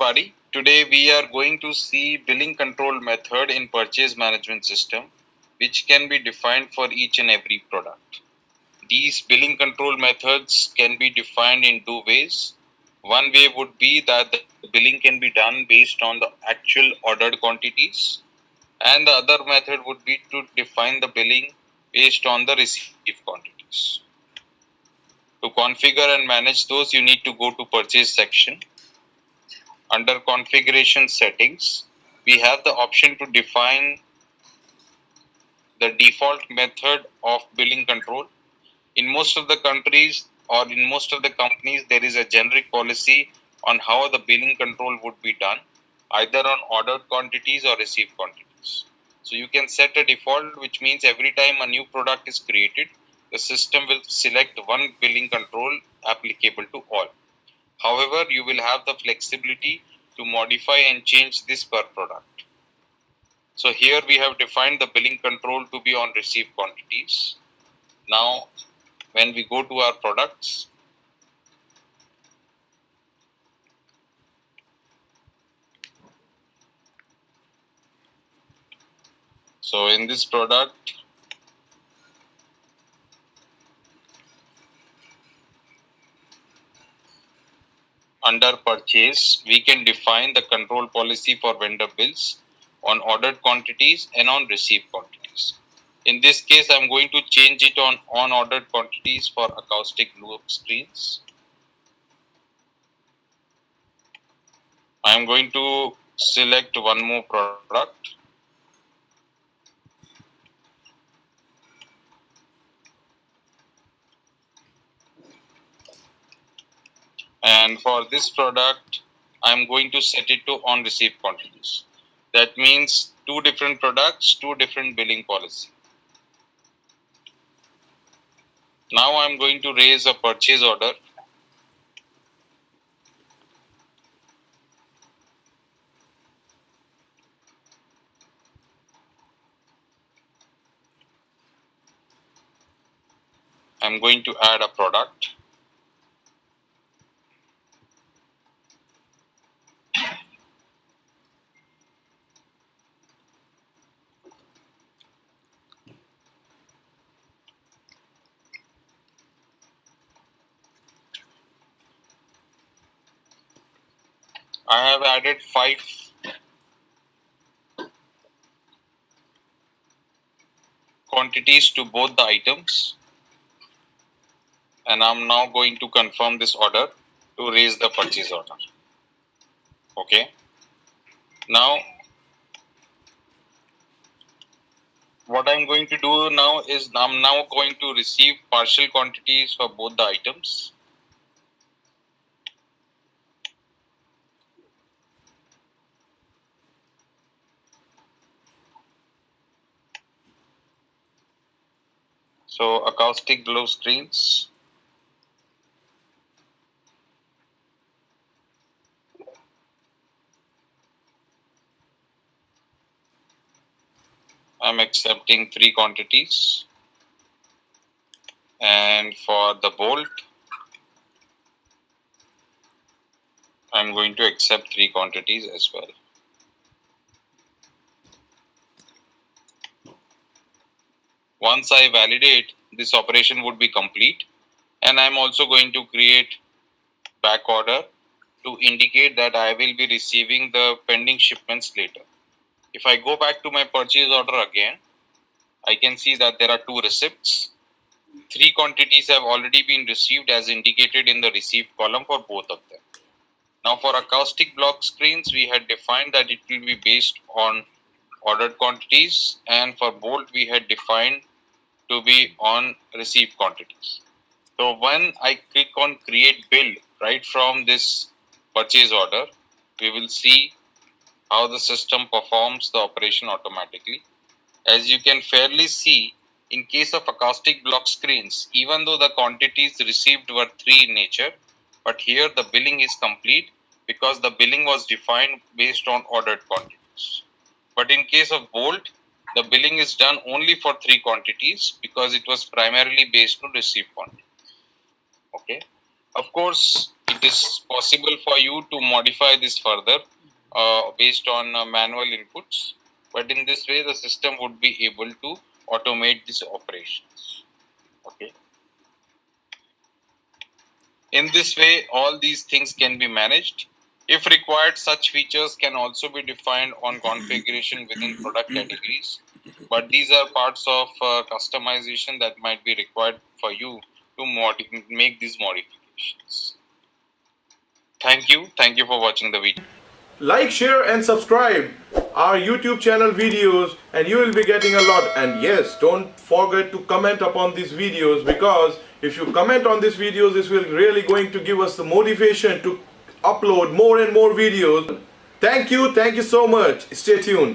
everybody. Today we are going to see billing control method in purchase management system, which can be defined for each and every product. These billing control methods can be defined in two ways. One way would be that the billing can be done based on the actual ordered quantities, and the other method would be to define the billing based on the received quantities. To configure and manage those, you need to go to purchase section. Under configuration settings, we have the option to define the default method of billing control. In most of the countries or in most of the companies, there is a generic policy on how the billing control would be done, either on ordered quantities or received quantities. So you can set a default, which means every time a new product is created, the system will select one billing control applicable to all. However, you will have the flexibility to modify and change this per product. So here we have defined the billing control to be on received quantities. Now, when we go to our products, so in this product, under purchase, we can define the control policy for vendor bills on ordered quantities and on received quantities. In this case, I'm going to change it on ordered quantities for acoustic loop screens. I'm going to select one more product. And for this product, I'm going to set it to on received quantities. That means two different products, two different billing policy. Now I'm going to raise a purchase order. I'm going to add a product. I have added 5 quantities to both the items. And I'm now going to confirm this order to raise the purchase order. Okay. Now, what I'm going to do now is I'm now going to receive partial quantities for both the items. So acoustic glow screens. I'm accepting 3 quantities. And for the bolt, I'm going to accept 3 quantities as well. Once I validate, this operation would be complete. And I'm also going to create back order to indicate that I will be receiving the pending shipments later. If I go back to my purchase order again, I can see that there are 2 receipts. 3 quantities have already been received as indicated in the received column for both of them. Now for acoustic block screens, we had defined that it will be based on ordered quantities, and for bolt we had defined to be on received quantities. So when I click on create bill right from this purchase order, we will see how the system performs the operation automatically. As you can fairly see, in case of acoustic block screens, even though the quantities received were 3 in nature, but here the billing is complete because the billing was defined based on ordered quantities. But in case of bolt, the billing is done only for 3 quantities because it was primarily based on received quantity. Okay. Of course, it it is possible for you to modify this further based on manual inputs, but in this way the system would be able to automate these operations. Okay. In this way, all these things can be managed. If required, such features can also be defined on configuration within product categories. But these are parts of customization that might be required for you to make these modifications. Thank you. Thank you for watching the video. Like, share and subscribe our YouTube channel videos and you will be getting a lot. And yes, don't forget to comment upon these videos, because if you comment on these videos, this will really going to give us the motivation to upload more and more videos. Thank you so much. Stay tuned.